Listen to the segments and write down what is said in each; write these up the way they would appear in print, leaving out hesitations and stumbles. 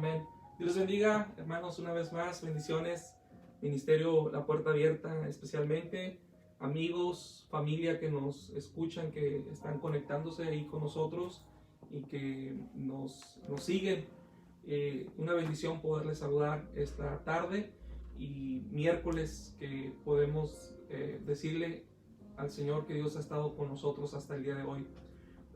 Amén. Dios les bendiga, hermanos, una vez más. Bendiciones. Ministerio La Puerta Abierta, especialmente. Amigos, familia que nos escuchan, que están conectándose ahí con nosotros y que nos siguen. Una bendición poderles saludar esta tarde y miércoles que podemos decirle al Señor que Dios ha estado con nosotros hasta el día de hoy.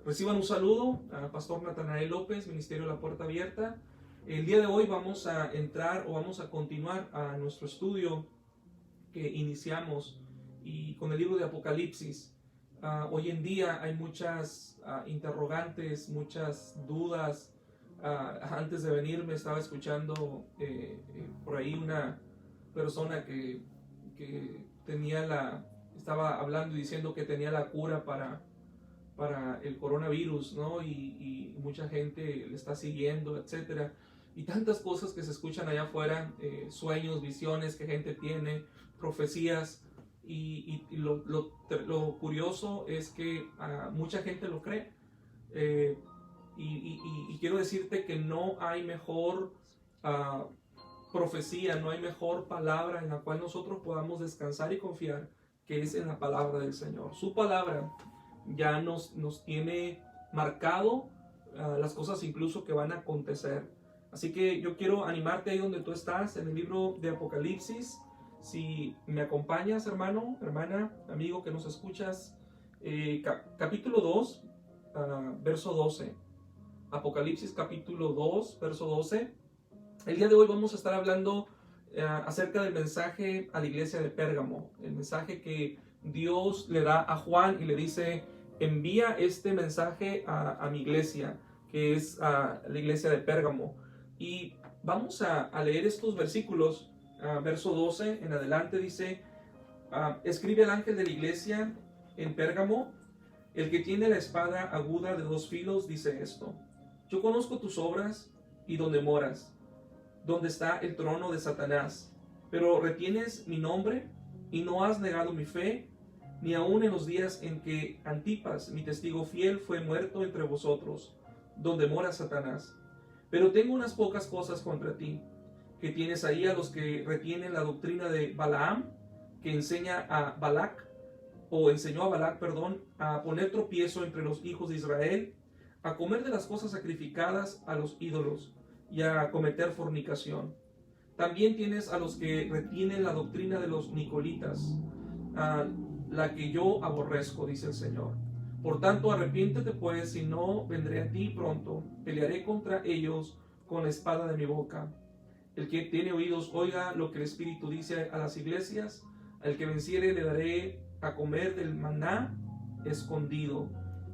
Reciban un saludo a Pastor Natanael López, Ministerio La Puerta Abierta. El día de hoy vamos a entrar o vamos a continuar a nuestro estudio que iniciamos y con el libro de Apocalipsis. Hoy en día hay muchas interrogantes, muchas dudas. Antes de venir me estaba escuchando por ahí una persona que estaba hablando y diciendo que tenía la cura para el coronavirus, ¿no? Y mucha gente le está siguiendo, etcétera. Y tantas cosas que se escuchan allá afuera, sueños, visiones que gente tiene, profecías. Y lo curioso es que mucha gente lo cree. Y quiero decirte que no hay mejor profecía, no hay mejor palabra en la cual nosotros podamos descansar y confiar que es en la palabra del Señor. Su palabra ya nos tiene marcado las cosas incluso que van a acontecer. Así que yo quiero animarte ahí donde tú estás, en el libro de Apocalipsis. Si me acompañas, hermano, hermana, amigo que nos escuchas, capítulo 2, verso 12. Apocalipsis capítulo 2, verso 12. El día de hoy vamos a estar hablando acerca del mensaje a la iglesia de Pérgamo. El mensaje que Dios le da a Juan y le dice: envía este mensaje a mi iglesia, que es a la iglesia de Pérgamo. Y vamos a leer estos versículos. Verso 12 en adelante dice: escribe al ángel de la iglesia en Pérgamo, el que tiene la espada aguda de dos filos dice esto: yo conozco tus obras y donde moras, donde está el trono de Satanás, pero retienes mi nombre y no has negado mi fe, ni aun en los días en que Antipas, mi testigo fiel, fue muerto entre vosotros, donde mora Satanás. Pero tengo unas pocas cosas contra ti, que tienes ahí a los que retienen la doctrina de Balaam, que enseñó a Balac, a poner tropiezo entre los hijos de Israel, a comer de las cosas sacrificadas a los ídolos y a cometer fornicación. También tienes a los que retienen la doctrina de los nicolitas, la que yo aborrezco, dice el Señor. Por tanto, arrepiéntete pues, si no, vendré a ti pronto, pelearé contra ellos con la espada de mi boca. El que tiene oídos, oiga lo que el Espíritu dice a las iglesias. Al que venciere le daré a comer del maná escondido,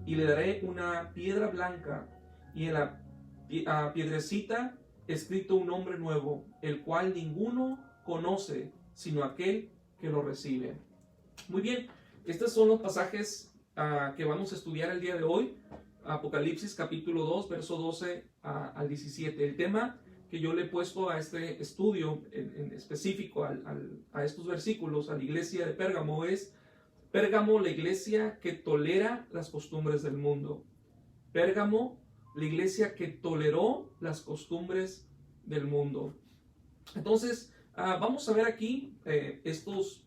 y le daré una piedra blanca, y en la piedrecita escrito un nombre nuevo, el cual ninguno conoce, sino aquel que lo recibe. Muy bien, estos son los pasajes que vamos a estudiar el día de hoy. Apocalipsis capítulo 2, verso 12 al 17. El tema que yo le he puesto a este estudio en específico a estos versículos, a la iglesia de Pérgamo, es: Pérgamo, la iglesia que tolera las costumbres del mundo. Pérgamo, la iglesia que toleró las costumbres del mundo. Entonces, vamos a ver aquí estos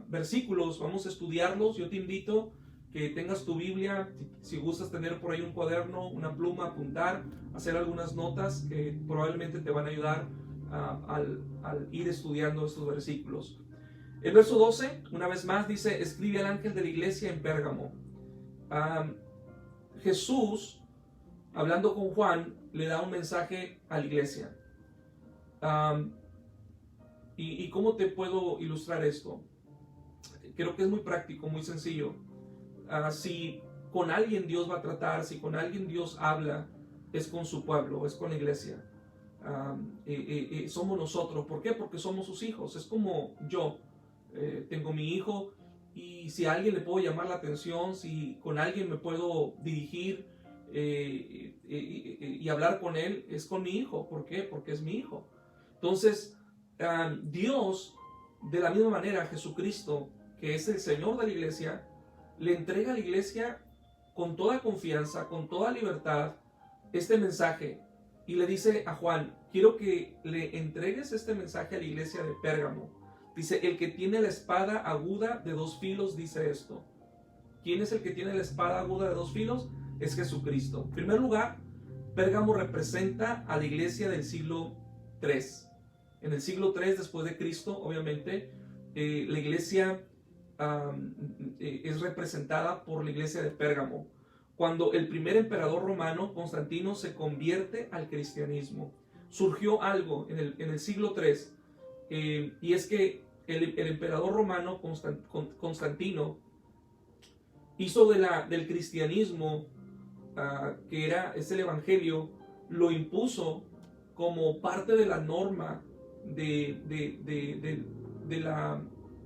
versículos, vamos a estudiarlos. Yo te invito que tengas tu Biblia, si gustas tener por ahí un cuaderno, una pluma, apuntar, hacer algunas notas que probablemente te van a ayudar al ir estudiando estos versículos. El verso 12, una vez más, dice: escribe al ángel de la iglesia en Pérgamo. Jesús, hablando con Juan, le da un mensaje a la iglesia. ¿Y cómo te puedo ilustrar esto? Creo que es muy práctico, muy sencillo. Si con alguien Dios va a tratar, si con alguien Dios habla, es con su pueblo, es con la iglesia. Somos nosotros. ¿Por qué? Porque somos sus hijos. Es como yo. Tengo mi hijo, y si a alguien le puedo llamar la atención, si con alguien me puedo dirigir y hablar con él, es con mi hijo. ¿Por qué? Porque es mi hijo. Entonces, Dios, de la misma manera, Jesucristo, que es el Señor de la iglesia, le entrega a la iglesia con toda confianza, con toda libertad, este mensaje. y le dice a Juan, quiero que le entregues este mensaje a la iglesia de Pérgamo. Dice, el que tiene la espada aguda de dos filos dice esto. ¿Quién es el que tiene la espada aguda de dos filos? Es Jesucristo. En primer lugar, Pérgamo representa a la iglesia del siglo III. En el siglo III después de Cristo, obviamente, la iglesia es representada por la iglesia de Pérgamo. Cuando el primer emperador romano, Constantino, se convierte al cristianismo, surgió algo en el siglo III, y es que el emperador romano Constantino hizo del cristianismo, que es el evangelio, lo impuso como parte de la norma de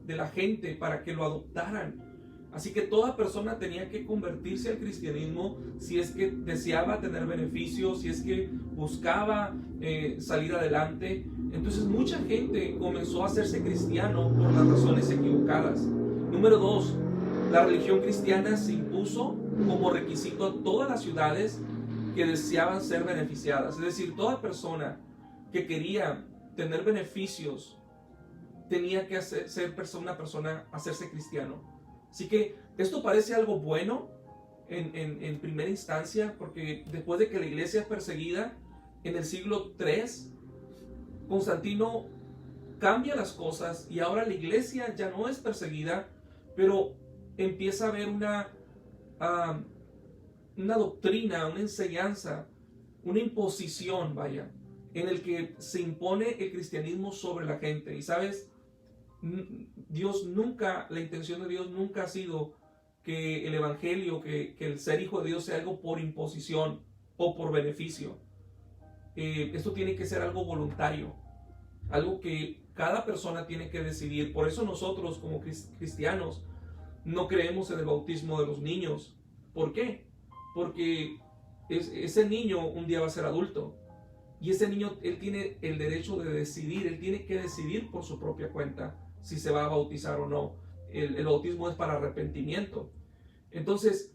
la gente para que lo adoptaran. Así que toda persona tenía que convertirse al cristianismo si es que deseaba tener beneficios, si es que buscaba salir adelante. Entonces mucha gente comenzó a hacerse cristiano por las razones equivocadas. Número 2, la religión cristiana se impuso como requisito a todas las ciudades que deseaban ser beneficiadas. Es decir, toda persona que quería tener beneficios tenía que hacerse cristiano. Así que esto parece algo bueno en primera instancia, porque después de que la iglesia es perseguida en el siglo III, Constantino cambia las cosas y ahora la iglesia ya no es perseguida, pero empieza a haber una doctrina, una enseñanza, una imposición, vaya, en el que se impone el cristianismo sobre la gente. Y sabes, la intención de Dios nunca ha sido que el evangelio, que el ser hijo de Dios sea algo por imposición o por beneficio. Esto tiene que ser algo voluntario, algo que cada persona tiene que decidir. Por eso nosotros como cristianos no creemos en el bautismo de los niños. ¿Por qué? Porque ese niño un día va a ser adulto. Y ese niño, él tiene el derecho de decidir, él tiene que decidir por su propia cuenta si se va a bautizar o no. El bautismo es para arrepentimiento. Entonces,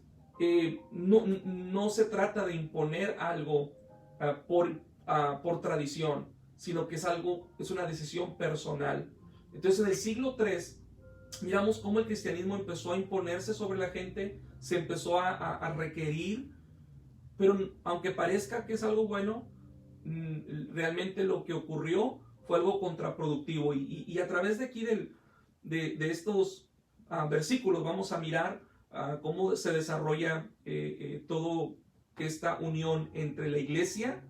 no se trata de imponer algo por tradición, sino que es una decisión personal. Entonces, en el siglo III, miramos cómo el cristianismo empezó a imponerse sobre la gente, se empezó a requerir, pero aunque parezca que es algo bueno, realmente lo que ocurrió fue algo contraproductivo. Y a través de aquí de estos versículos vamos a mirar cómo se desarrolla todo esta unión entre la iglesia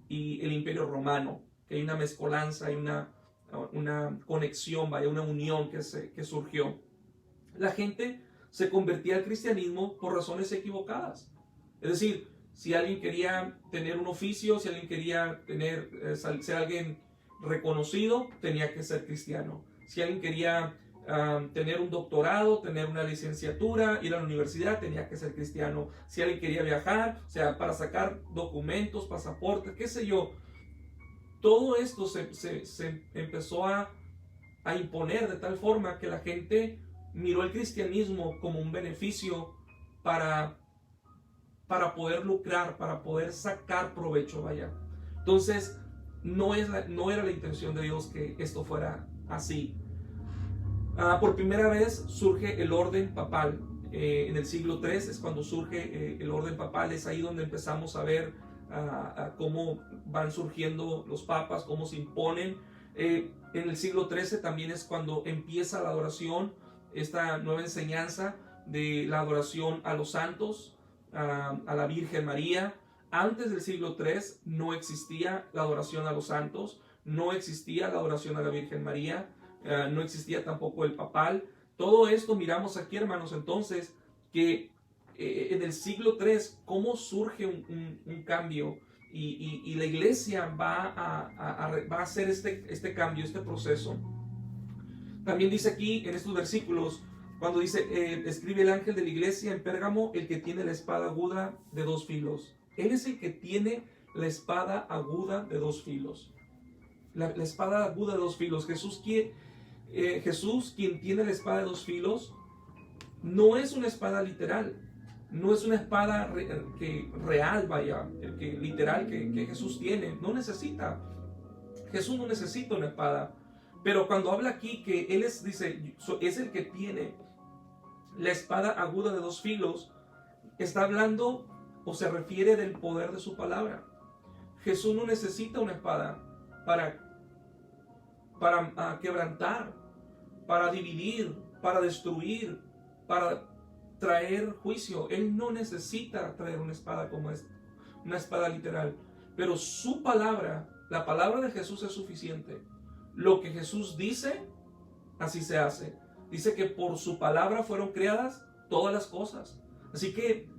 y el imperio romano, que hay una mezcolanza, hay una conexión, vaya, una unión que surgió. La gente se convertía al cristianismo por razones equivocadas. Es decir, si alguien quería tener un oficio, si alguien quería ser alguien reconocido, tenía que ser cristiano. Si alguien quería tener un doctorado, tener una licenciatura, ir a la universidad, tenía que ser cristiano. Si alguien quería viajar, o sea, para sacar documentos, pasaportes, qué sé yo, todo esto se empezó a imponer de tal forma que la gente miró el cristianismo como un beneficio para poder lucrar, para poder sacar provecho, vaya. Entonces, no era la intención de Dios que esto fuera así. Por primera vez surge el orden papal. En el siglo III es cuando surge el orden papal. Es ahí donde empezamos a ver cómo van surgiendo los papas, cómo se imponen. En el siglo XIII también es cuando empieza la adoración, esta nueva enseñanza de la adoración a los santos, a la Virgen María. Antes del siglo III no existía la adoración a los santos, no existía la adoración a la Virgen María, no existía tampoco el papal. Todo esto miramos aquí, hermanos, entonces, que en el siglo III, cómo surge un cambio, y la iglesia va a hacer este cambio, este proceso. También dice aquí en estos versículos, cuando dice, escribe el ángel de la iglesia en Pérgamo, el que tiene la espada aguda de dos filos. Él es el que tiene la espada aguda de dos filos. La espada aguda de dos filos. Jesús, quien tiene la espada de dos filos, no es una espada literal. no es una espada real, vaya, literal que Jesús tiene. No necesita. Jesús no necesita una espada. Pero cuando habla aquí que Él dice, es el que tiene la espada aguda de 2 filos, está hablando o se refiere del poder de su palabra. Jesús no necesita una espada para quebrantar, para dividir, para destruir, para traer juicio. Él no necesita traer una espada como esta, una espada literal. Pero su palabra, la palabra de Jesús es suficiente. Lo que Jesús dice, así se hace. Dice que por su palabra fueron creadas todas las cosas. Así que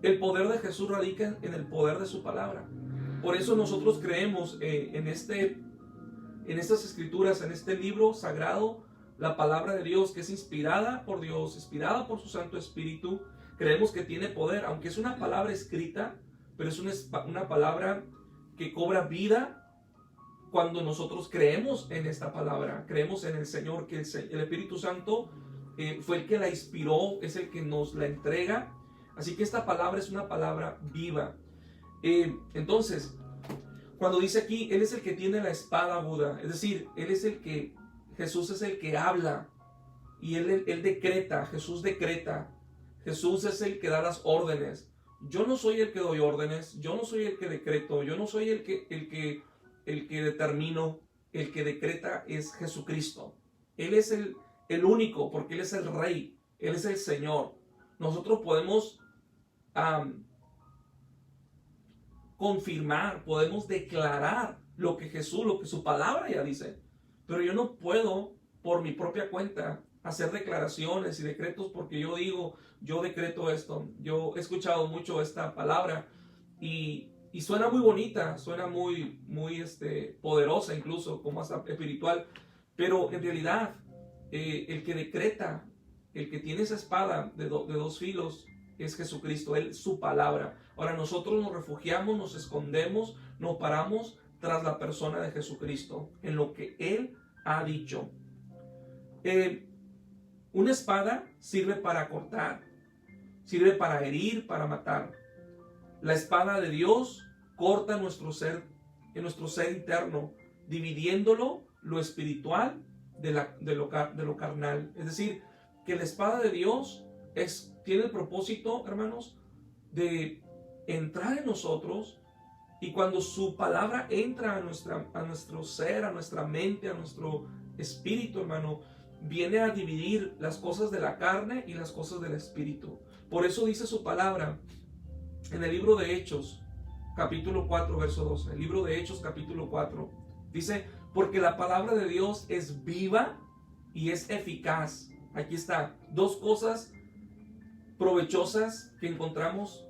el poder de Jesús radica en el poder de su palabra. Por eso nosotros creemos en estas escrituras, en este libro sagrado, la palabra de Dios, que es inspirada por Dios, inspirada por su Santo Espíritu. Creemos que tiene poder, aunque es una palabra escrita, pero es una palabra que cobra vida cuando nosotros creemos en esta palabra, creemos en el Señor, que el Espíritu Santo fue el que la inspiró, es el que nos la entrega. Así que esta palabra es una palabra viva. Entonces, cuando dice aquí, Él es el que tiene la espada aguda, es decir, Jesús es el que habla y Él decreta, Jesús decreta. Jesús es el que da las órdenes. Yo no soy el que doy órdenes, yo no soy el que decreto, yo no soy el que determino. El que decreta es Jesucristo. Él es el único, porque Él es el Rey, Él es el Señor. Nosotros podemos confirmar, podemos declarar lo que su palabra ya dice, pero yo no puedo por mi propia cuenta hacer declaraciones y decretos porque yo decreto esto. Yo he escuchado mucho esta palabra y suena muy bonita, suena muy poderosa, incluso como hasta espiritual, pero en realidad el que decreta, el que tiene esa espada de 2 filos es Jesucristo, su palabra. Ahora nosotros nos refugiamos, nos escondemos, nos paramos tras la persona de Jesucristo, en lo que Él ha dicho. Una espada sirve para cortar, sirve para herir, para matar. La espada de Dios corta nuestro ser interno, dividiéndolo, lo espiritual de lo carnal. Es decir, que la espada de Dios tiene el propósito, hermanos, de entrar en nosotros, y cuando su palabra entra a nuestro ser, a nuestra mente, a nuestro espíritu, hermano, viene a dividir las cosas de la carne y las cosas del espíritu. Por eso dice su palabra en el libro de Hechos, capítulo 4, verso 12. El libro de Hechos, capítulo 4. Dice, porque la palabra de Dios es viva y es eficaz. Aquí está, 2 cosas provechosas que encontramos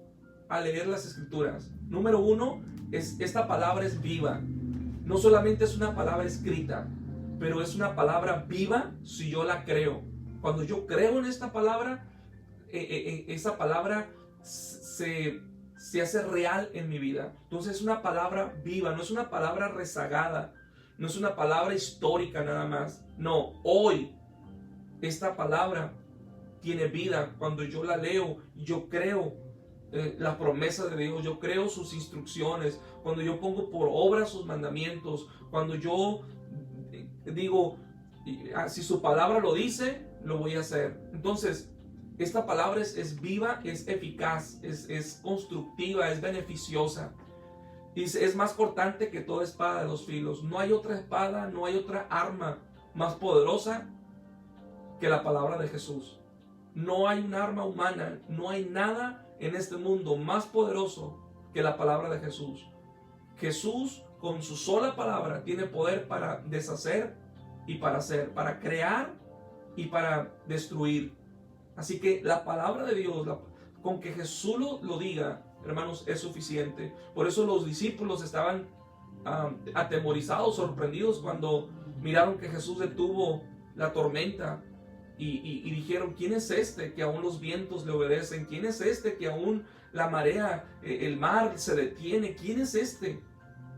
al leer las escrituras. Número 1, esta palabra es viva. No solamente es una palabra escrita, pero es una palabra viva si yo la creo. Cuando yo creo en esta palabra, esa palabra se hace real en mi vida. Entonces es una palabra viva, no es una palabra rezagada, no es una palabra histórica nada más. No, hoy esta palabra tiene vida. Cuando yo la leo, yo creo la promesa de Dios, yo creo sus instrucciones, cuando yo pongo por obra sus mandamientos, cuando yo digo, si su palabra lo dice, lo voy a hacer. Entonces, esta palabra es viva, es eficaz, es constructiva, es beneficiosa. Dice, es más cortante que toda espada de 2 filos. No hay otra espada, no hay otra arma más poderosa que la palabra de Jesús. No hay un arma humana, no hay nada en este mundo más poderoso que la palabra de Jesús. Jesús, con su sola palabra, tiene poder para deshacer y para hacer, para crear y para destruir. Así que la palabra de Dios, con que Jesús lo diga, hermanos, es suficiente. Por eso los discípulos estaban atemorizados, sorprendidos cuando miraron que Jesús detuvo la tormenta y dijeron, ¿quién es este que aún los vientos le obedecen? ¿Quién es este que aún la marea, el mar se detiene? ¿Quién es este?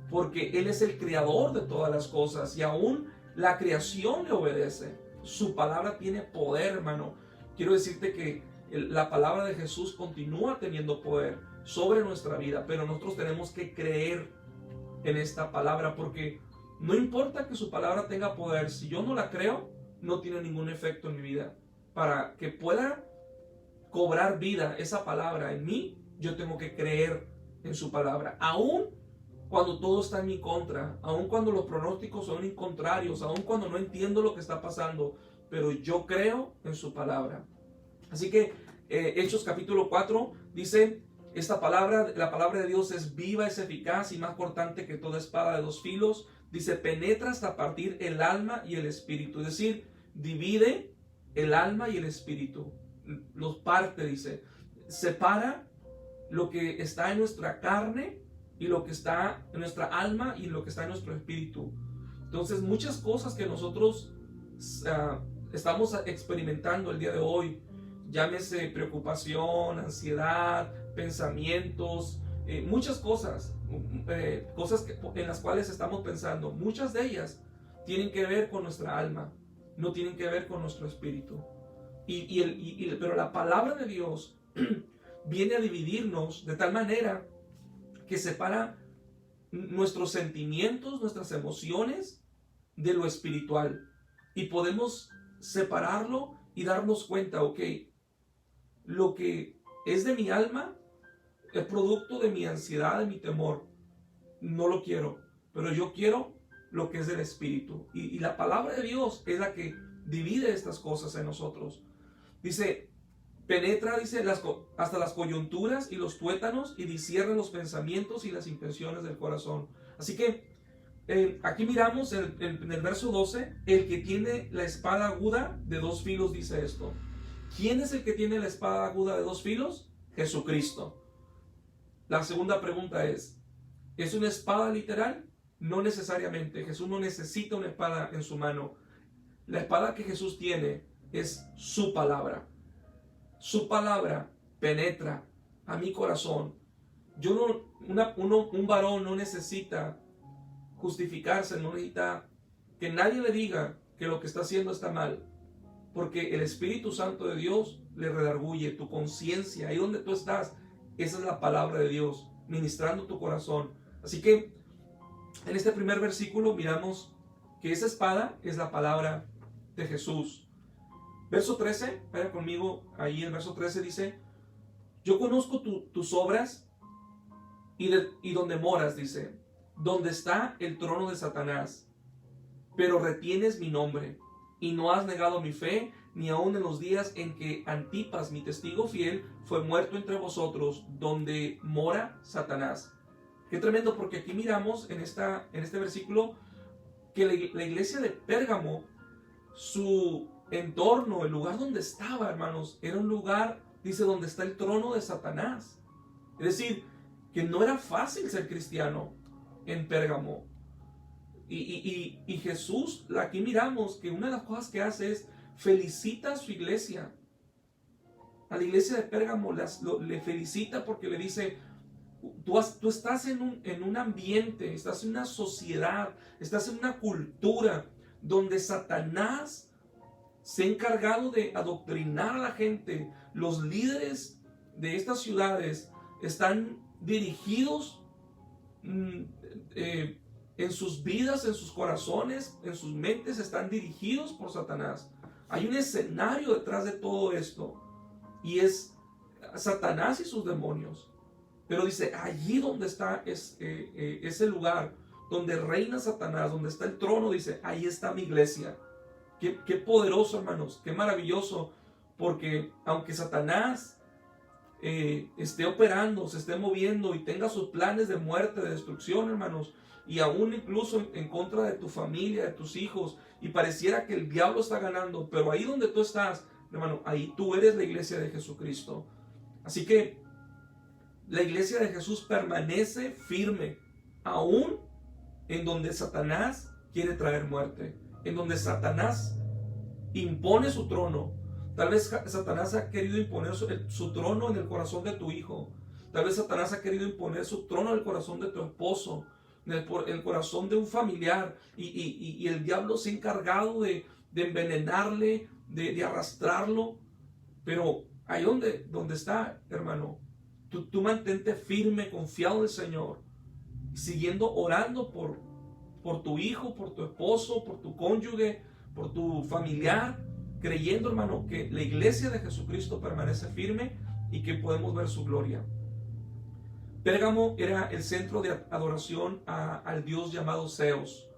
Porque Él es el creador de todas las cosas y aún la creación le obedece. Su palabra tiene poder, hermano. Quiero decirte que la palabra de Jesús continúa teniendo poder sobre nuestra vida, pero nosotros tenemos que creer en esta palabra, porque no importa que su palabra tenga poder, si yo no la creo, no tiene ningún efecto en mi vida. Para que pueda cobrar vida esa palabra en mí, yo tengo que creer en su palabra, aún cuando todo está en mi contra, aún cuando los pronósticos son contrarios, aún cuando no entiendo lo que está pasando, pero yo creo en su palabra. Así que Hechos capítulo 4 dice, esta palabra, la palabra de Dios es viva, es eficaz y más cortante que toda espada de dos filos. Dice, penetra hasta partir el alma y el espíritu, es decir, divide el alma y el espíritu, los parte, dice, separa lo que está en nuestra carne y lo que está en nuestra alma y lo que está en nuestro espíritu. Entonces, muchas cosas que nosotros estamos experimentando el día de hoy, llámese preocupación, ansiedad, pensamientos, muchas cosas en las cuales estamos pensando, muchas de ellas tienen que ver con nuestra alma, no tienen que ver con nuestro espíritu. Pero la palabra de Dios viene a dividirnos de tal manera que separa nuestros sentimientos, nuestras emociones de lo espiritual. Y podemos separarlo y darnos cuenta, ok, lo que es de mi alma es producto de mi ansiedad, de mi temor. No lo quiero, pero yo quiero lo que es del espíritu. Y la palabra de Dios es la que divide estas cosas en nosotros. Dice, penetra, dice, hasta las coyunturas y los tuétanos y discierne los pensamientos y las intenciones del corazón. Así que aquí miramos en el verso 12, el que tiene la espada aguda de dos filos dice esto. ¿Quién es el que tiene la espada aguda de dos filos? Jesucristo. La segunda pregunta ¿es una espada literal? No necesariamente. Jesús no necesita una espada en su mano. La espada que Jesús tiene es su palabra. Su palabra penetra a mi corazón. Un varón no necesita justificarse, no necesita que nadie le diga que lo que está haciendo está mal, porque el Espíritu Santo de Dios le redarguye tu conciencia. Ahí donde tú estás, esa es la palabra de Dios ministrando tu corazón. Así que en este primer versículo miramos que esa espada es la palabra de Jesús. Verso 13, vaya conmigo ahí, el verso 13 dice, yo conozco tus obras y donde moras, dice, donde está el trono de Satanás, pero retienes mi nombre y no has negado mi fe, ni aun en los días en que Antipas, mi testigo fiel, fue muerto entre vosotros, donde mora Satanás. Qué tremendo, porque aquí miramos en este versículo que la iglesia de Pérgamo, su entorno, el lugar donde estaba, hermanos, era un lugar, dice, donde está el trono de Satanás. Es decir, que no era fácil ser cristiano en Pérgamo. Y Jesús, aquí miramos que una de las cosas que hace es felicita a su iglesia. A la iglesia de Pérgamo le felicita porque le dice, tú estás en un ambiente, estás en una sociedad, estás en una cultura donde Satanás se ha encargado de adoctrinar a la gente. Los líderes de estas ciudades están dirigidos en sus vidas, en sus corazones, en sus mentes, están dirigidos por Satanás. Hay un escenario detrás de todo esto y es Satanás y sus demonios. Pero dice, allí donde está ese lugar donde reina Satanás, donde está el trono, dice, ahí está mi iglesia. Qué poderoso, hermanos, qué maravilloso, porque aunque Satanás esté operando, se esté moviendo y tenga sus planes de muerte, de destrucción, hermanos, y aún incluso en contra de tu familia, de tus hijos, y pareciera que el diablo está ganando, pero ahí donde tú estás, hermano, ahí tú eres la iglesia de Jesucristo. Así que la iglesia de Jesús permanece firme, aún en donde Satanás quiere traer muerte, en donde Satanás impone su trono. Tal vez Satanás ha querido imponer su trono en el corazón de tu hijo. Tal vez Satanás ha querido imponer su trono en el corazón de tu esposo, en el corazón de un familiar. Y el diablo se ha encargado de envenenarle, de arrastrarlo. Pero Ahí donde está, hermano, tú mantente firme, confiado en el Señor, siguiendo orando por tu hijo, por tu esposo, por tu cónyuge, por tu familiar, creyendo, hermano, que la iglesia de Jesucristo permanece firme y que podemos ver su gloria. Pérgamo era el centro de adoración al dios llamado Zeus.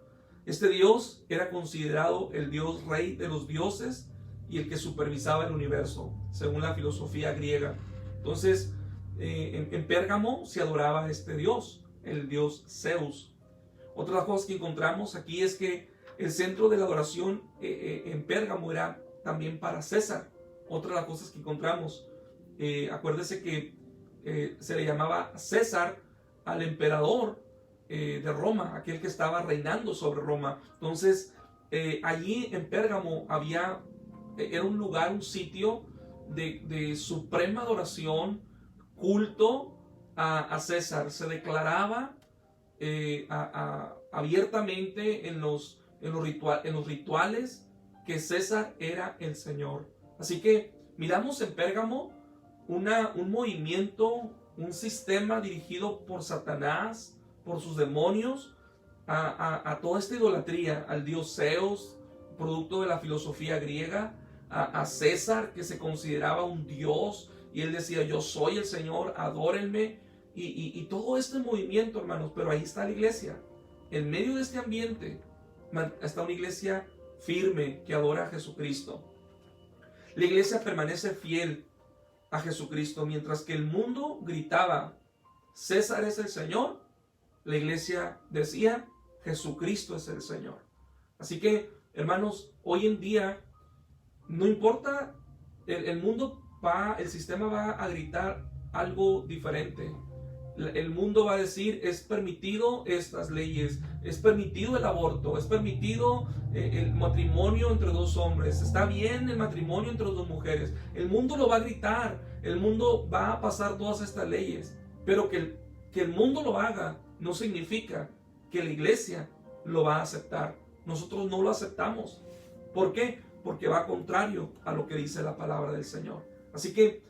Este dios era considerado el dios rey de los dioses y el que supervisaba el universo, según la filosofía griega. Entonces, en Pérgamo se adoraba a este dios, el dios Zeus. Otra de las cosas que encontramos aquí es que el centro de la adoración en Pérgamo era también para César. Otra de las cosas que encontramos, acuérdese que se le llamaba César al emperador de Roma, aquel que estaba reinando sobre Roma. Entonces, allí en Pérgamo era un lugar, un sitio de suprema adoración, culto a César. Se declaraba abiertamente en los rituales que César era el Señor. Así que miramos en Pérgamo un movimiento, un sistema dirigido por Satanás, por sus demonios, a toda esta idolatría, al dios Zeus, producto de la filosofía griega, a César, que se consideraba un dios, y él decía, yo soy el Señor, adórenme, y todo este movimiento, hermanos. Pero ahí está la iglesia, en medio de este ambiente, está una iglesia firme que adora a Jesucristo. La iglesia permanece fiel a Jesucristo, mientras que el mundo gritaba, César es el Señor, la iglesia decía, Jesucristo es el Señor. Así que, hermanos, hoy en día, no importa, el mundo el sistema va a gritar algo diferente. El mundo va a decir, es permitido estas leyes, es permitido el aborto, es permitido el matrimonio entre dos hombres, está bien el matrimonio entre dos mujeres. El mundo lo va a gritar, el mundo va a pasar todas estas leyes, pero que el mundo lo haga no significa que la iglesia lo va a aceptar. Nosotros no lo aceptamos. ¿Por qué? Porque va contrario a lo que dice la palabra del Señor. Así que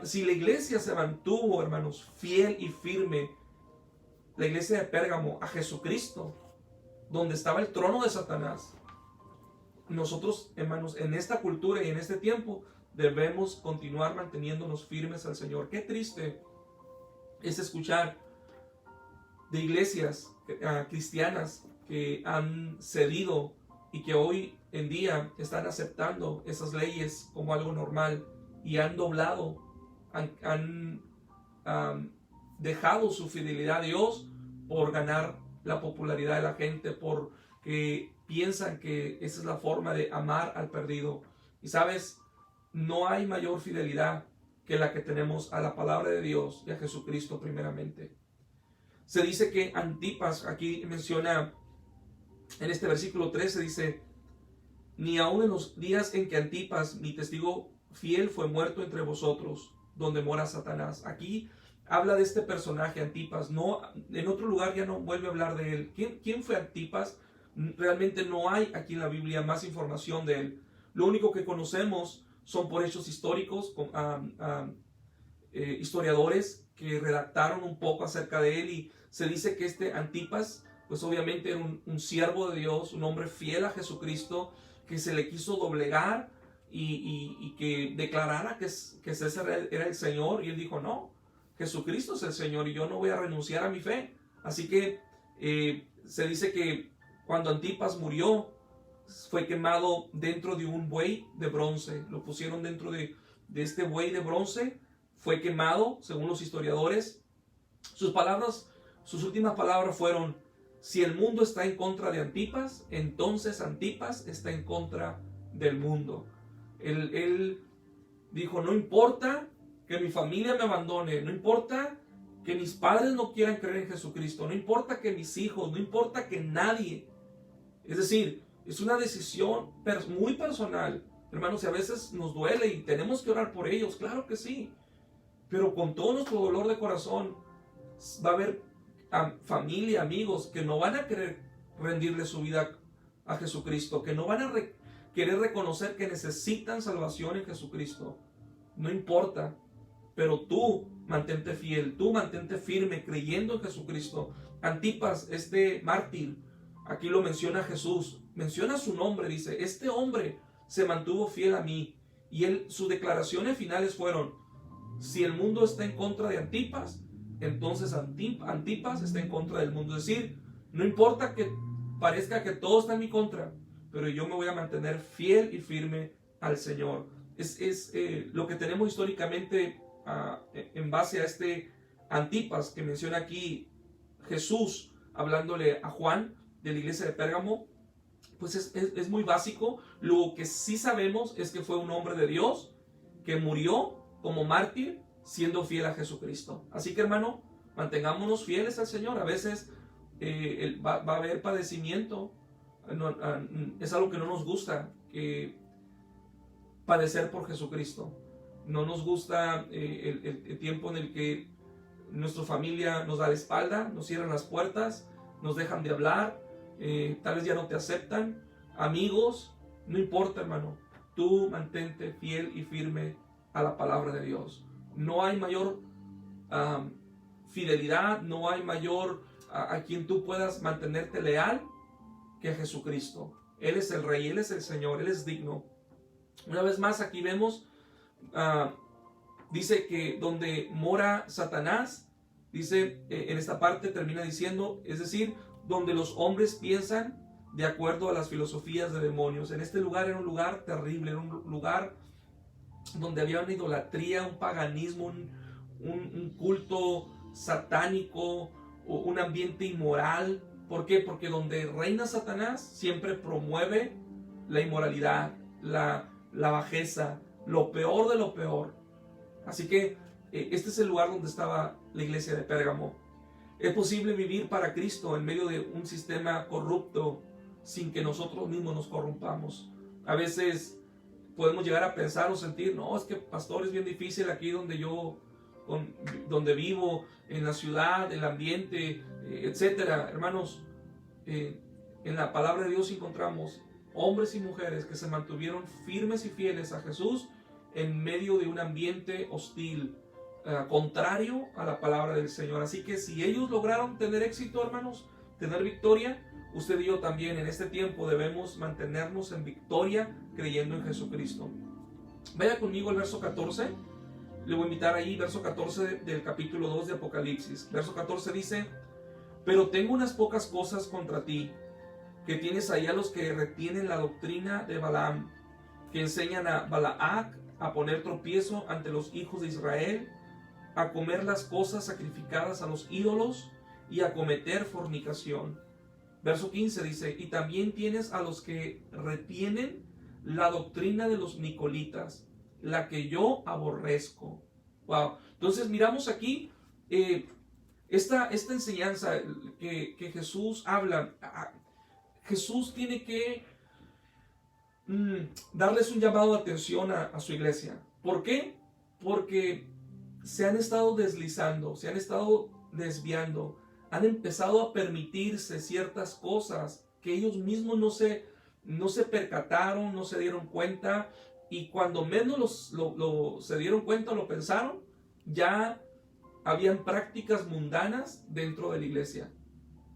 si la iglesia se mantuvo, hermanos, fiel y firme, la iglesia de Pérgamo, a Jesucristo, donde estaba el trono de Satanás, nosotros, hermanos, en esta cultura y en este tiempo, debemos continuar manteniéndonos firmes al Señor. Qué triste es escuchar de iglesias cristianas que han cedido y que hoy en día están aceptando esas leyes como algo normal, y han doblado, han dejado su fidelidad a Dios por ganar la popularidad de la gente, porque piensan que esa es la forma de amar al perdido. Y sabes, no hay mayor fidelidad que la que tenemos a la palabra de Dios y a Jesucristo primeramente. Se dice que Antipas, aquí menciona en este versículo 13, dice, ni aun en los días en que Antipas, mi testigo fiel, fue muerto entre vosotros, donde mora Satanás. Aquí habla de este personaje Antipas. No, en otro lugar ya no vuelve a hablar de él. ¿Quién fue Antipas? Realmente no hay aquí en la Biblia más información de él. Lo único que conocemos son por hechos históricos, historiadores que redactaron un poco acerca de él, y se dice que este Antipas, pues obviamente era un siervo de Dios, un hombre fiel a Jesucristo, que se le quiso doblegar y que declarara que César era el Señor, y él dijo, no, Jesucristo es el Señor y yo no voy a renunciar a mi fe. Así que se dice que cuando Antipas murió, fue quemado dentro de un buey de bronce. Lo pusieron dentro de este buey de bronce, fue quemado, según los historiadores. Sus últimas palabras fueron, si el mundo está en contra de Antipas, entonces Antipas está en contra del mundo. Él dijo, no importa que mi familia me abandone, no importa que mis padres no quieran creer en Jesucristo, no importa que mis hijos, no importa que nadie. Es decir, es una decisión muy personal, hermanos, y a veces nos duele y tenemos que orar por ellos, claro que sí, pero con todo nuestro dolor de corazón va a haber familia, amigos que no van a querer rendirle su vida a Jesucristo, que no van a querer reconocer que necesitan salvación en Jesucristo. no importa, pero tú mantente fiel, tú mantente firme creyendo en Jesucristo. Antipas, este mártir, aquí lo menciona Jesús, menciona su nombre, dice, este hombre se mantuvo fiel a mí. Y sus declaraciones finales fueron, si el mundo está en contra de Antipas, entonces Antipas está en contra del mundo. Es decir, no importa que parezca que todo está en mi contra, pero yo me voy a mantener fiel y firme al Señor. Es lo que tenemos históricamente en base a este Antipas que menciona aquí Jesús hablándole a Juan de la iglesia de Pérgamo. Pues es muy básico. Lo que sí sabemos es que fue un hombre de Dios que murió como mártir siendo fiel a Jesucristo. Así que, hermano, mantengámonos fieles al Señor. A veces va a haber padecimiento. Es algo que no nos gusta, padecer por Jesucristo. No nos gusta el tiempo en el que nuestra familia nos da la espalda, nos cierran las puertas, nos dejan de hablar, tal vez ya no te aceptan, amigos, no importa, hermano, tú mantente fiel y firme a la palabra de Dios. No hay mayor fidelidad, no hay mayor a quien tú puedas mantenerte leal que a Jesucristo. Él es el Rey, Él es el Señor, Él es digno. Una vez más aquí vemos, dice que donde mora Satanás, dice en esta parte termina diciendo, es decir, donde los hombres piensan de acuerdo a las filosofías de demonios. En este lugar era un lugar terrible, era un lugar donde había una idolatría, un paganismo, un culto satánico, un ambiente inmoral. ¿Por qué? Porque donde reina Satanás siempre promueve la inmoralidad, la bajeza, lo peor de lo peor. Así que este es el lugar donde estaba la iglesia de Pérgamo. Es posible vivir para Cristo en medio de un sistema corrupto sin que nosotros mismos nos corrompamos. A veces podemos llegar a pensar o sentir, no, es que pastor, es bien difícil aquí donde vivo, en la ciudad, el ambiente, etcétera. Hermanos, en la palabra de Dios encontramos hombres y mujeres que se mantuvieron firmes y fieles a Jesús en medio de un ambiente hostil, contrario a la palabra del Señor. Así que si ellos lograron tener éxito, hermanos, tener victoria, usted y yo también en este tiempo debemos mantenernos en victoria creyendo en Jesucristo. Vaya conmigo al verso 14. Le voy a invitar ahí, verso 14 del capítulo 2 de Apocalipsis. Verso 14 dice, pero tengo unas pocas cosas contra ti, que tienes ahí a los que retienen la doctrina de Balaam, que enseñan a Balaac a poner tropiezo ante los hijos de Israel, a comer las cosas sacrificadas a los ídolos y a cometer fornicación. Verso 15 dice, y también tienes a los que retienen la doctrina de los nicolitas, la que yo aborrezco. Wow. Entonces miramos aquí esta enseñanza que Jesús habla. Jesús tiene que darles un llamado de atención a su iglesia. ¿Por qué? Porque se han estado deslizando, se han estado desviando, han empezado a permitirse ciertas cosas que ellos mismos no se percataron, no se dieron cuenta, y cuando menos se dieron cuenta, lo pensaron, ya habían prácticas mundanas dentro de la iglesia.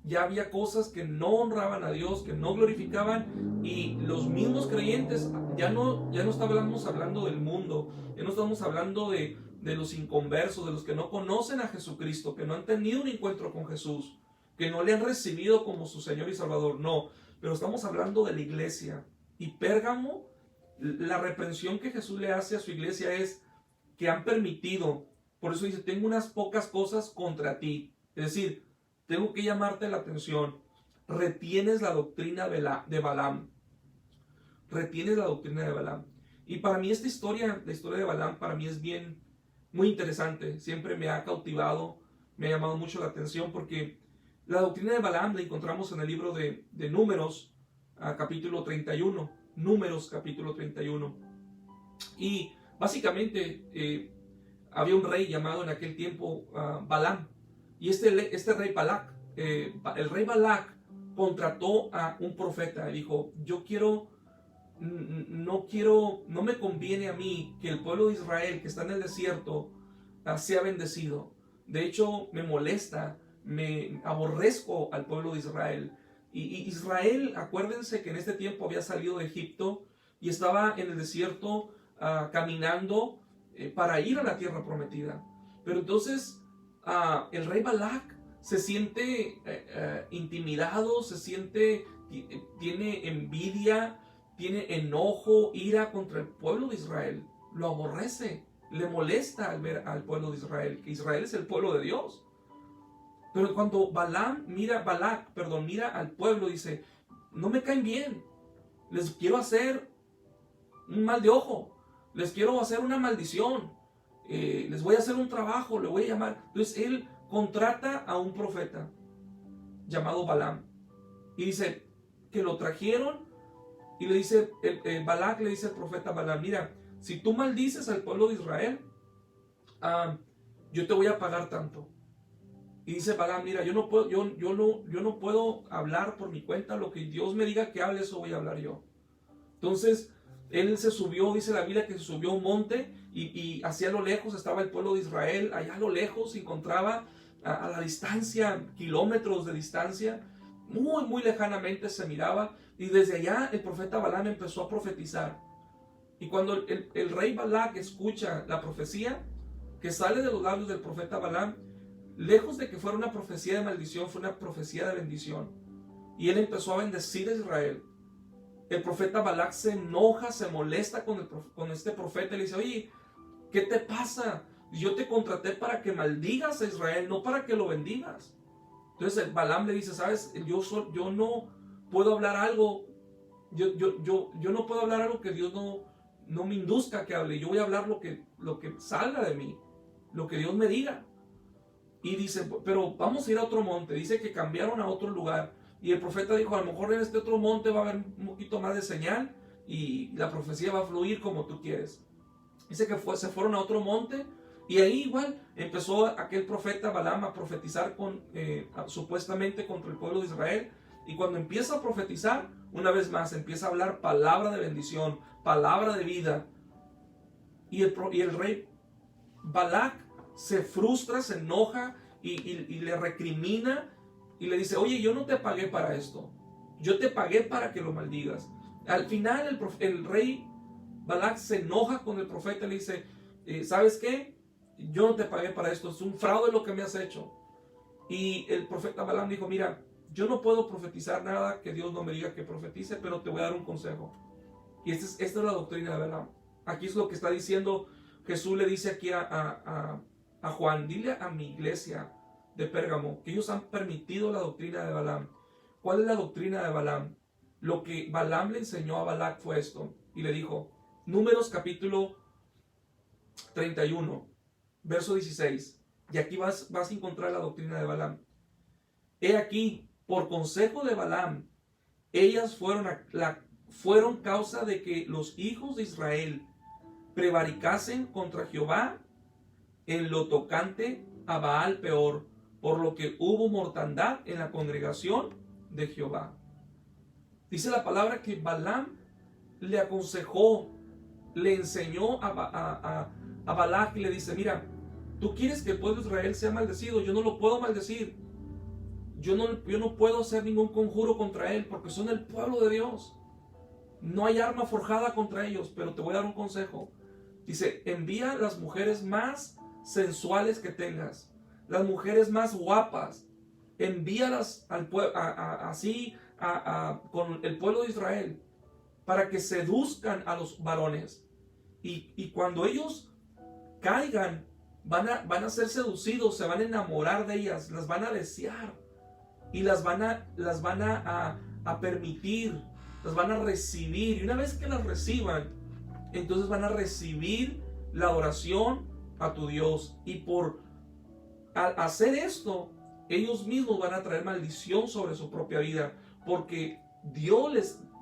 Ya había cosas que no honraban a Dios, que no glorificaban, y los mismos creyentes, ya no estábamos hablando del mundo, ya no estamos hablando de los inconversos, de los que no conocen a Jesucristo, que no han tenido un encuentro con Jesús, que no le han recibido como su Señor y Salvador, no, pero estamos hablando de la iglesia. Y Pérgamo, la reprensión que Jesús le hace a su iglesia es que han permitido, por eso dice, tengo unas pocas cosas contra ti, es decir, tengo que llamarte la atención, retienes la doctrina de Balaam, retienes la doctrina de Balaam. Y para mí esta historia, la historia de Balaam, para mí es muy interesante, siempre me ha cautivado, me ha llamado mucho la atención, porque la doctrina de Balaam la encontramos en el libro de Números, capítulo 31, Números capítulo 31. Y básicamente había un rey llamado en aquel tiempo Balaam, y este rey Balac, el rey Balac contrató a un profeta y dijo, yo quiero no me conviene a mí que el pueblo de Israel que está en el desierto sea bendecido. De hecho, me molesta, me aborrezco al pueblo de Israel. Y Israel, acuérdense que en este tiempo había salido de Egipto y estaba en el desierto caminando para ir a la tierra prometida. Pero entonces el rey Balac se siente intimidado, tiene envidia, tiene enojo, ira contra el pueblo de Israel. Lo aborrece, le molesta al ver al pueblo de Israel, que Israel es el pueblo de Dios. Pero cuando Balac mira al pueblo, dice, no me caen bien, les quiero hacer un mal de ojo, les quiero hacer una maldición, les voy a hacer un trabajo, le voy a llamar. Entonces él contrata a un profeta llamado Balaam y dice que lo trajeron y le dice, Balac le dice al profeta Balaam, mira, si tú maldices al pueblo de Israel, yo te voy a pagar tanto. Y dice Balaam, mira, yo no puedo hablar por mi cuenta, lo que Dios me diga que hable, eso voy a hablar yo. Entonces, él se subió, dice la Biblia que se subió a un monte y hacia lo lejos estaba el pueblo de Israel, allá a lo lejos se encontraba a la distancia, kilómetros de distancia, muy, muy lejanamente se miraba, y desde allá el profeta Balaam empezó a profetizar. Y cuando el rey Balac escucha la profecía que sale de los labios del profeta Balaam, lejos de que fuera una profecía de maldición, fue una profecía de bendición. Y él empezó a bendecir a Israel. El profeta Balac se enoja, se molesta con este profeta y le dice, oye, ¿qué te pasa? Yo te contraté para que maldigas a Israel, no para que lo bendigas. Entonces Balaam le dice, sabes, yo no puedo hablar algo, yo no puedo hablar algo que Dios no me induzca a que hable. Yo voy a hablar lo que salga de mí, lo que Dios me diga. Y dice, pero vamos a ir a otro monte. Dice que cambiaron a otro lugar. Y el profeta dijo, a lo mejor en este otro monte va a haber un poquito más de señal y la profecía va a fluir como tú quieres. Dice que se fueron a otro monte y ahí igual empezó aquel profeta Balaam a profetizar supuestamente contra el pueblo de Israel. Y cuando empieza a profetizar, una vez más empieza a hablar palabra de bendición, palabra de vida. Y el rey Balac se frustra, se enoja y le recrimina y le dice, oye, yo no te pagué para esto, yo te pagué para que lo maldigas. Al final el rey Balac se enoja con el profeta y le dice, ¿sabes qué? Yo no te pagué para esto, es un fraude lo que me has hecho. Y el profeta Balaam dijo, mira, yo no puedo profetizar nada que Dios no me diga que profetice, pero te voy a dar un consejo. Y esta es la doctrina de Balaam. Aquí es lo que está diciendo Jesús, le dice aquí a Juan, dile a mi iglesia de Pérgamo que ellos han permitido la doctrina de Balaam. ¿Cuál es la doctrina de Balaam? Lo que Balaam le enseñó a Balac fue esto, y le dijo, Números capítulo 31, verso 16, y aquí vas a encontrar la doctrina de Balaam. He aquí, por consejo de Balaam, ellas fueron causa de que los hijos de Israel prevaricasen contra Jehová en lo tocante a Baal Peor, por lo que hubo mortandad en la congregación de Jehová. Dice la palabra que Balaam le aconsejó, le enseñó a Balac y le dice, mira, tú quieres que el pueblo de Israel sea maldecido, yo no lo puedo maldecir. Yo no puedo hacer ningún conjuro contra él porque son el pueblo de Dios. No hay arma forjada contra ellos, pero te voy a dar un consejo. Dice, envía las mujeres más sensuales que tengas, las mujeres más guapas, envíalas al con el pueblo de Israel para que seduzcan a los varones. Y cuando ellos caigan, van a ser seducidos, se van a enamorar de ellas, las van a desear y las van a permitir, las van a recibir. Y una vez que las reciban, entonces van a recibir la adoración a tu Dios. Y al hacer esto, ellos mismos van a traer maldición sobre su propia vida, porque Dios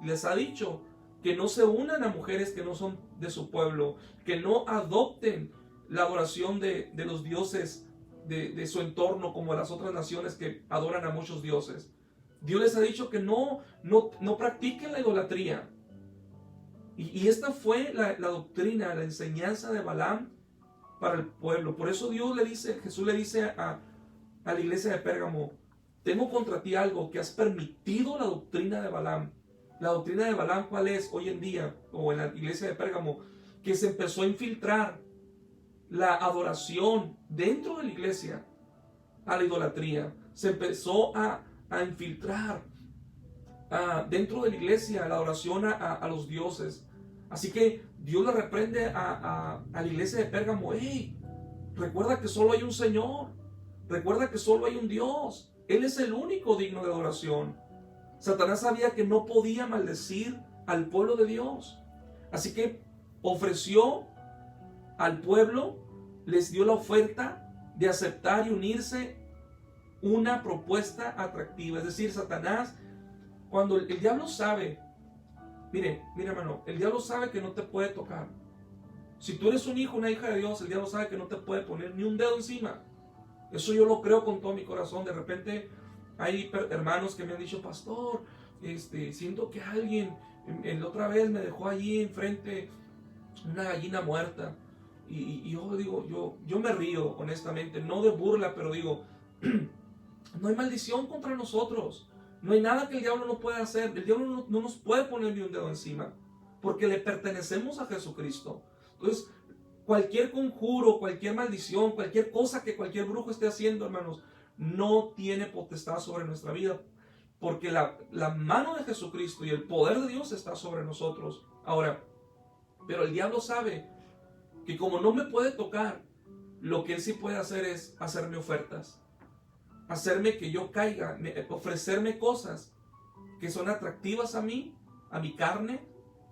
les ha dicho que no se unan a mujeres que no son de su pueblo, que no adopten la adoración de los dioses de su entorno, como las otras naciones que adoran a muchos dioses. Dios les ha dicho que no practiquen la idolatría. Y esta fue la doctrina, la enseñanza de Balaam para el pueblo. Por eso Jesús le dice a la iglesia de Pérgamo: tengo contra ti algo, que has permitido la doctrina de Balaam. La doctrina de Balaam, ¿cuál es hoy en día? O en la iglesia de Pérgamo, que se empezó a infiltrar la adoración dentro de la iglesia a la idolatría. Se empezó a infiltrar dentro de la iglesia la adoración a los dioses. Así que Dios le reprende a la iglesia de Pérgamo: hey, recuerda que solo hay un Señor, recuerda que solo hay un Dios, Él es el único digno de adoración. Satanás sabía que no podía maldecir al pueblo de Dios, así que ofreció al pueblo, les dio la oferta de aceptar y unirse una propuesta atractiva. Es decir, Satanás, cuando el diablo sabe, mire hermano, el diablo sabe que no te puede tocar. Si tú eres un hijo, una hija de Dios, el diablo sabe que no te puede poner ni un dedo encima. Eso yo lo creo con todo mi corazón. De repente hay hermanos que me han dicho: pastor, siento que alguien la otra vez me dejó allí enfrente una gallina muerta. Y yo digo, yo me río honestamente, no de burla, pero digo, no hay maldición contra nosotros. No hay nada que el diablo no pueda hacer. El diablo no nos puede poner ni un dedo encima, porque le pertenecemos a Jesucristo. Entonces, cualquier conjuro, cualquier maldición, cualquier cosa que cualquier brujo esté haciendo, hermanos, no tiene potestad sobre nuestra vida, porque la mano de Jesucristo y el poder de Dios está sobre nosotros. Ahora, pero el diablo sabe que como no me puede tocar, lo que él sí puede hacer es hacerme ofertas, hacerme que yo caiga, ofrecerme cosas que son atractivas a mí, a mi carne,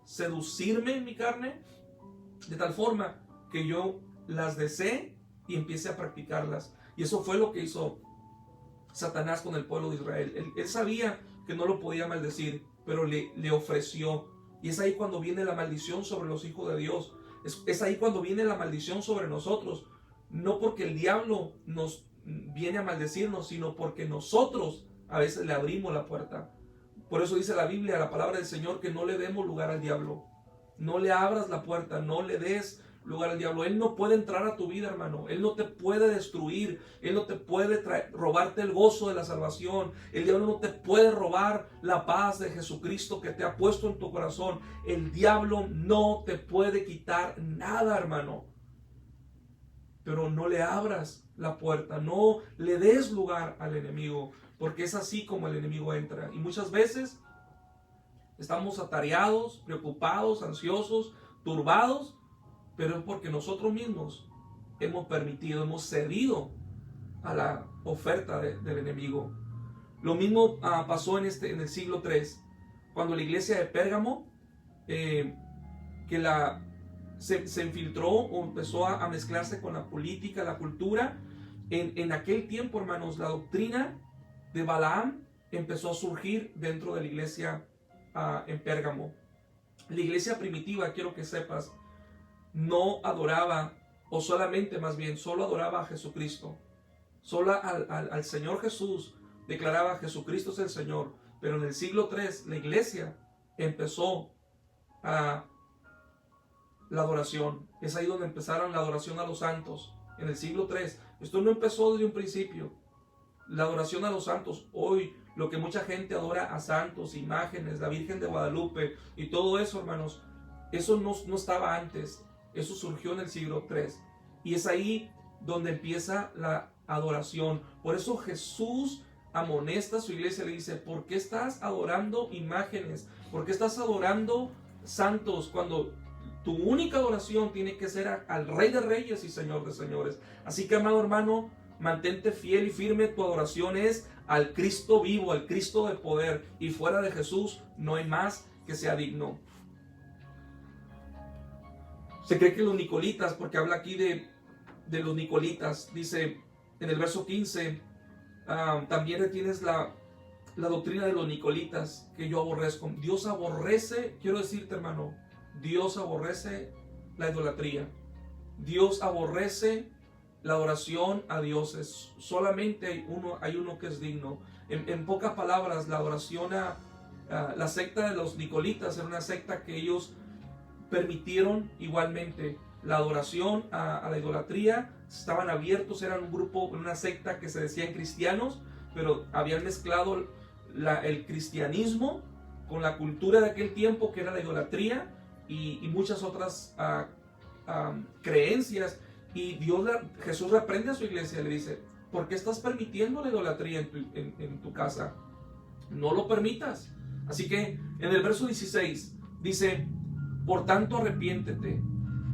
seducirme en mi carne, de tal forma que yo las desee y empiece a practicarlas. Y eso fue lo que hizo Satanás con el pueblo de Israel. Él sabía que no lo podía maldecir, pero le ofreció. Y es ahí cuando viene la maldición sobre los hijos de Dios. Es ahí cuando viene la maldición sobre nosotros. No porque el diablo nos viene a maldecirnos, sino porque nosotros a veces le abrimos la puerta. Por eso dice la Biblia, la palabra del Señor, que no le demos lugar al diablo. No le abras la puerta, no le des lugar al diablo. Él no puede entrar a tu vida, hermano. Él no te puede destruir. Él no te puede robarte el gozo de la salvación. El diablo no te puede robar la paz de Jesucristo que te ha puesto en tu corazón. El diablo no te puede quitar nada, hermano. Pero no le abras la puerta, no le des lugar al enemigo, porque es así como el enemigo entra. Y muchas veces estamos atareados, preocupados, ansiosos, turbados, pero es porque nosotros mismos hemos permitido, hemos cedido a la oferta del enemigo. Lo mismo pasó en el siglo III, cuando la iglesia de Pérgamo, se infiltró o empezó a mezclarse con la política, la cultura. En aquel tiempo, hermanos, la doctrina de Balaam empezó a surgir dentro de la iglesia en Pérgamo. La iglesia primitiva, quiero que sepas, no adoraba, o solamente más bien, solo adoraba a Jesucristo. Solo al Señor Jesús declaraba: Jesucristo es el Señor. Pero en el siglo III la iglesia empezó la adoración. Es ahí donde empezaron la adoración a los santos. En el siglo III. Esto no empezó desde un principio. La adoración a los santos. Hoy lo que mucha gente adora a santos, imágenes, la Virgen de Guadalupe y todo eso, hermanos, eso no estaba antes. Eso surgió en el siglo III. Y es ahí donde empieza la adoración. Por eso Jesús amonesta a su iglesia, le dice: ¿por qué estás adorando imágenes? ¿Por qué estás adorando santos cuando tu única adoración tiene que ser al Rey de Reyes y Señor de Señores? Así que, amado hermano, mantente fiel y firme. Tu adoración es al Cristo vivo, al Cristo de poder, y fuera de Jesús no hay más que sea digno. Se cree que los nicolitas, porque habla aquí de los nicolitas, dice en el verso 15, también retienes la doctrina de los nicolitas, que yo aborrezco. Dios aborrece, quiero decirte, hermano, Dios aborrece la idolatría. Dios aborrece la adoración a dioses. Solamente hay uno que es digno. En pocas palabras, la adoración la secta de los nicolitas era una secta que ellos permitieron igualmente la adoración a la idolatría, estaban abiertos, eran un grupo, una secta que se decían cristianos, pero habían mezclado el cristianismo con la cultura de aquel tiempo, que era la idolatría, y muchas otras creencias. Y Jesús reprende a su iglesia, le dice: ¿por qué estás permitiendo la idolatría en tu casa? No lo permitas. Así que en el verso 16 dice: por tanto arrepiéntete,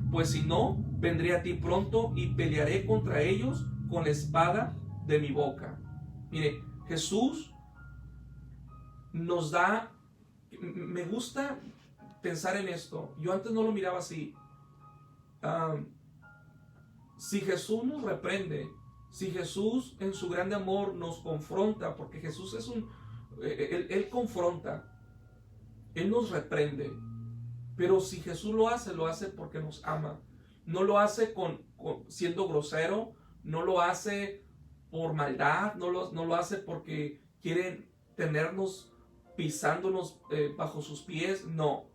pues si no, vendré a ti pronto y pelearé contra ellos con la espada de mi boca. Mire, Jesús nos da, me gusta pensar en esto. Yo antes no lo miraba así. Si Jesús nos reprende, si Jesús en su grande amor nos confronta, porque Jesús es Él confronta, Él nos reprende, pero si Jesús lo hace porque nos ama. No lo hace siendo grosero, no lo hace por maldad, no lo hace porque quiere tenernos pisándonos bajo sus pies. No.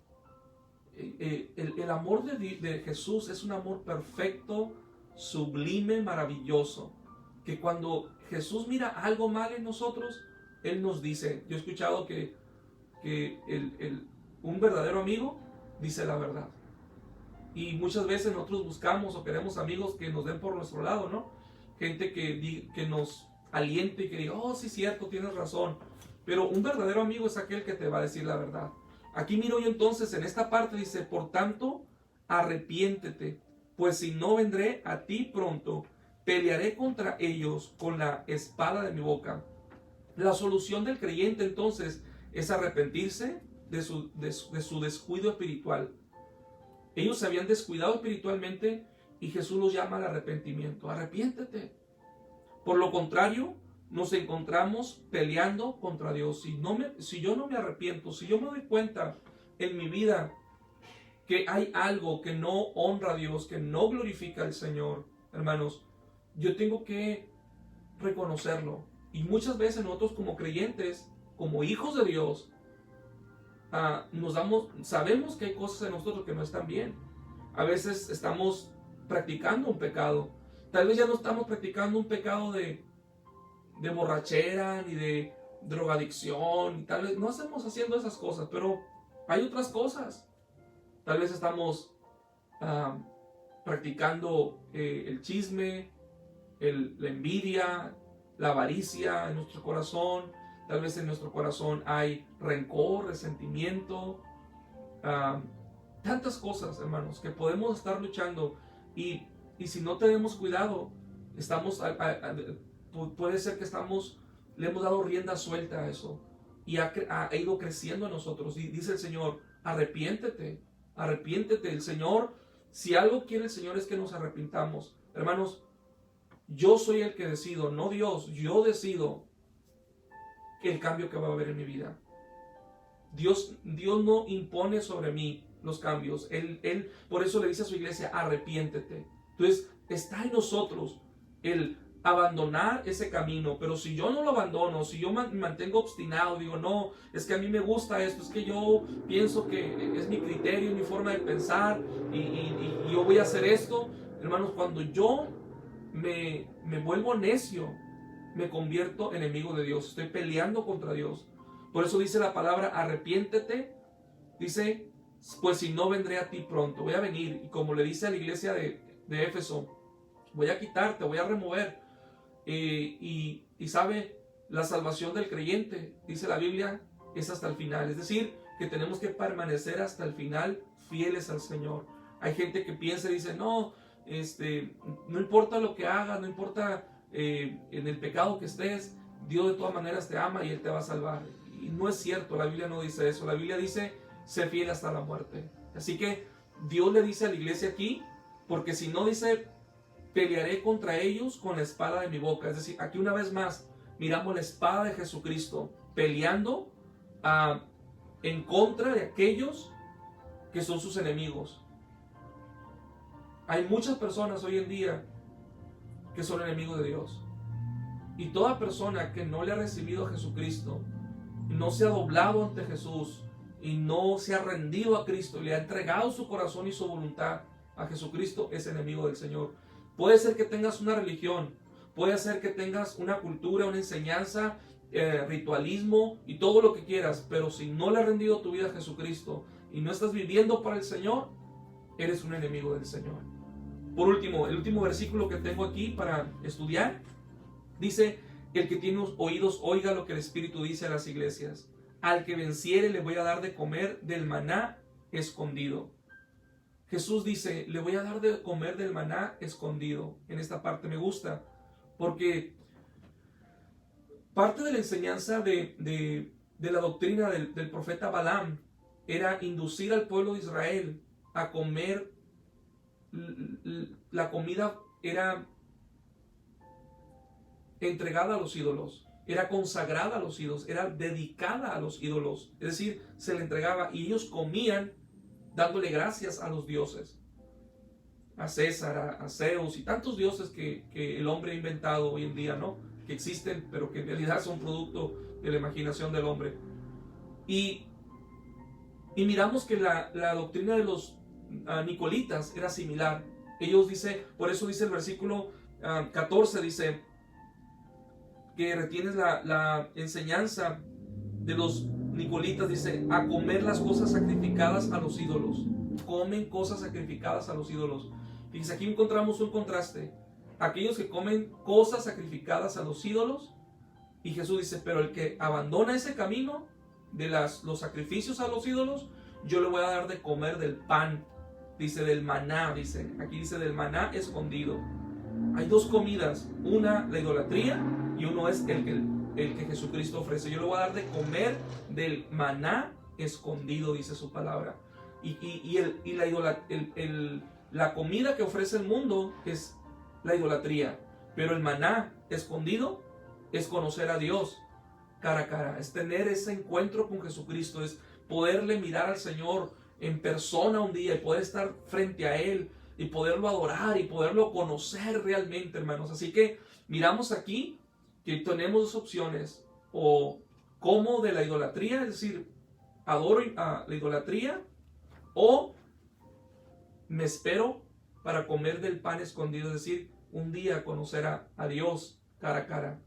El amor de Jesús es un amor perfecto, sublime, maravilloso, que cuando Jesús mira algo mal en nosotros, Él nos dice. Yo he escuchado que un verdadero amigo dice la verdad. Y muchas veces nosotros buscamos o queremos amigos que nos den por nuestro lado, ¿no? Gente que nos aliente y que diga: oh, sí, cierto, tienes razón. Pero un verdadero amigo es aquel que te va a decir la verdad. Aquí miro yo entonces, en esta parte dice: por tanto, arrepiéntete, pues si no, vendré a ti pronto, pelearé contra ellos con la espada de mi boca. La solución del creyente entonces es arrepentirse de su descuido espiritual. Ellos se habían descuidado espiritualmente y Jesús los llama al arrepentimiento. Arrepiéntete. Por lo contrario, nos encontramos peleando contra Dios. Si yo no me arrepiento, si yo me doy cuenta en mi vida que hay algo que no honra a Dios, que no glorifica al Señor, hermanos, yo tengo que reconocerlo. Y muchas veces nosotros, como creyentes, como hijos de Dios, sabemos que hay cosas en nosotros que no están bien. A veces estamos practicando un pecado. Tal vez ya no estamos practicando un pecado de borrachera ni de drogadicción, y tal vez no estamos haciendo esas cosas, pero hay otras cosas. Tal vez estamos practicando el chisme, la envidia, la avaricia en nuestro corazón. Tal vez en nuestro corazón hay rencor, resentimiento, tantas cosas, hermanos, que podemos estar luchando, y si no tenemos cuidado, puede ser que le hemos dado rienda suelta a eso, y ha ido creciendo en nosotros. Y dice el Señor: arrepiéntete, arrepiéntete. El Señor, si algo quiere el Señor, es que nos arrepintamos. Hermanos, yo soy el que decido, no Dios. Yo decido el cambio que va a haber en mi vida. Dios no impone sobre mí los cambios. Él por eso le dice a su iglesia: arrepiéntete. Entonces está en nosotros el abandonar ese camino. Pero si yo no lo abandono, si yo me mantengo obstinado, digo: no, es que a mí me gusta esto, es que yo pienso que es mi criterio, mi forma de pensar, y yo voy a hacer esto. Hermanos, cuando yo me vuelvo necio, me convierto enemigo de Dios. Estoy peleando contra Dios. Por eso dice la palabra: arrepiéntete. Dice: pues si no, vendré a ti pronto. Voy a venir, y como le dice a la iglesia de Éfeso, voy a quitarte, voy a remover. Y sabe, la salvación del creyente, dice la Biblia, es hasta el final. Es decir, que tenemos que permanecer hasta el final fieles al Señor. Hay gente que piensa y dice: no, no importa lo que hagas, no importa en el pecado que estés, Dios de todas maneras te ama y Él te va a salvar. Y no es cierto, la Biblia no dice eso. La Biblia dice: sé fiel hasta la muerte. Así que Dios le dice a la iglesia aquí, porque si no, dice: pelearé contra ellos con la espada de mi boca. Es decir, aquí una vez más miramos la espada de Jesucristo peleando en contra de aquellos que son sus enemigos. Hay muchas personas hoy en día que son enemigos de Dios. Y toda persona que no le ha recibido a Jesucristo, no se ha doblado ante Jesús, y no se ha rendido a Cristo, le ha entregado su corazón y su voluntad a Jesucristo, es enemigo del Señor. Puede ser que tengas una religión, puede ser que tengas una cultura, una enseñanza, ritualismo y todo lo que quieras, pero si no le has rendido tu vida a Jesucristo y no estás viviendo para el Señor, eres un enemigo del Señor. Por último, el último versículo que tengo aquí para estudiar dice: el que tiene oídos oiga lo que el Espíritu dice a las iglesias. Al que venciere le voy a dar de comer del maná escondido. Jesús dice: le voy a dar de comer del maná escondido. En esta parte me gusta, porque parte de la enseñanza de la doctrina del profeta Balaam era inducir al pueblo de Israel a comer. La comida era entregada a los ídolos, era consagrada a los ídolos, era dedicada a los ídolos, es decir, se le entregaba y ellos comían dándole gracias a los dioses, a César, a Zeus y tantos dioses que el hombre ha inventado hoy en día, ¿no? Que existen, pero que en realidad son producto de la imaginación del hombre. Y miramos que la doctrina de los nicolitas era similar. Ellos dice, por eso dice el versículo 14, dice que retienes la enseñanza de los nicolitas, dice, a comer las cosas sacrificadas a los ídolos. Comen cosas sacrificadas a los ídolos. Fíjense, aquí encontramos un contraste. Aquellos que comen cosas sacrificadas a los ídolos, y Jesús dice, pero el que abandona ese camino de los sacrificios a los ídolos, yo le voy a dar de comer del pan, dice, del maná, dice, aquí dice del maná escondido. Hay dos comidas, una la idolatría y uno es el que Jesucristo ofrece. Yo le voy a dar de comer del maná escondido, dice su palabra. La comida que ofrece el mundo es la idolatría, pero el maná escondido es conocer a Dios cara a cara, es tener ese encuentro con Jesucristo, es poderle mirar al Señor en persona un día y poder estar frente a Él y poderlo adorar y poderlo conocer realmente, hermanos. Así que miramos aquí que tenemos dos opciones: o como de la idolatría, es decir, adoro a la idolatría, o me espero para comer del pan escondido, es decir, un día conocer a Dios cara a cara.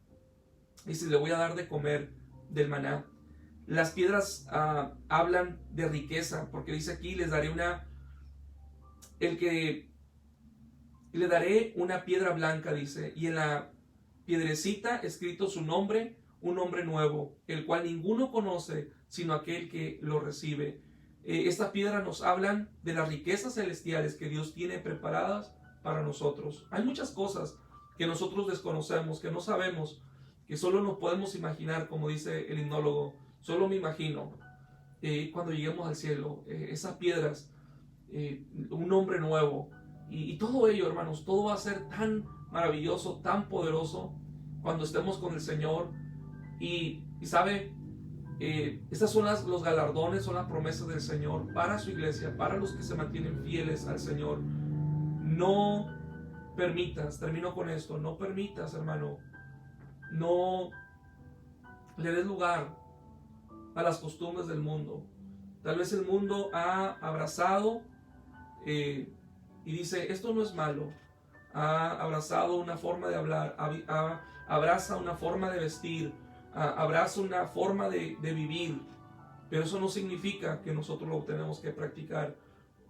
Dice, le voy a dar de comer del maná. Las piedras hablan de riqueza, porque dice aquí, le daré una piedra blanca, dice, y en la piedrecita escrito su nombre, un nombre nuevo, el cual ninguno conoce, sino aquel que lo recibe. Esta piedra nos hablan de las riquezas celestiales que Dios tiene preparadas para nosotros. Hay muchas cosas que nosotros desconocemos, que no sabemos, que solo nos podemos imaginar, como dice el himnólogo. Solo me imagino cuando lleguemos al cielo, esas piedras, un nombre nuevo, y todo ello, hermanos, todo va a ser tan maravilloso, tan poderoso cuando estemos con el Señor. Y sabe, estas son los galardones, son las promesas del Señor para su iglesia, para los que se mantienen fieles al Señor. No permitas, termino con esto, no permitas, hermano, no le des lugar a las costumbres del mundo. Tal vez el mundo ha abrazado y dice, esto no es malo. Ha abrazado una forma de hablar, abraza una forma de vestir, abraza una forma de vivir, pero eso no significa que nosotros lo tenemos que practicar.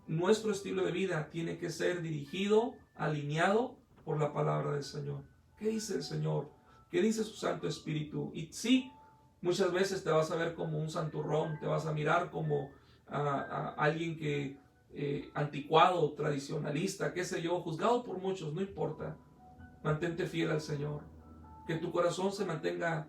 Nuestro estilo de vida tiene que ser dirigido, alineado por la palabra del Señor. ¿Qué dice el Señor? ¿Qué dice su Santo Espíritu? Y sí, muchas veces te vas a ver como un santurrón, te vas a mirar como a alguien que anticuado, tradicionalista, qué sé yo, juzgado por muchos, no importa. Mantente fiel al Señor, que tu corazón se mantenga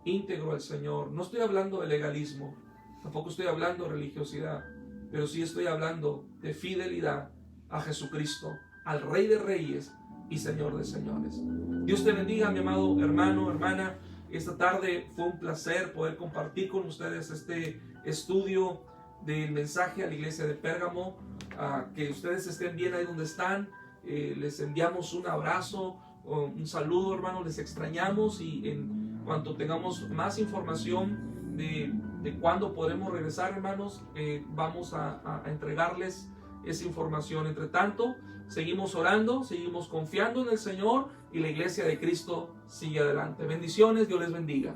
íntegro al Señor. No estoy hablando de legalismo, tampoco estoy hablando de religiosidad, pero sí estoy hablando de fidelidad a Jesucristo, al Rey de Reyes y Señor de Señores. Dios te bendiga, mi amado hermano, hermana. Esta tarde fue un placer poder compartir con ustedes este estudio del mensaje a la iglesia de Pérgamo. Que ustedes estén bien ahí donde están. Les enviamos un abrazo, un saludo, hermano. Les extrañamos, y en cuanto tengamos más información de cuándo podremos regresar, hermanos, vamos a entregarles esa información. Entre tanto, seguimos orando, seguimos confiando en el Señor y la iglesia de Cristo sigue adelante. Bendiciones, Dios les bendiga.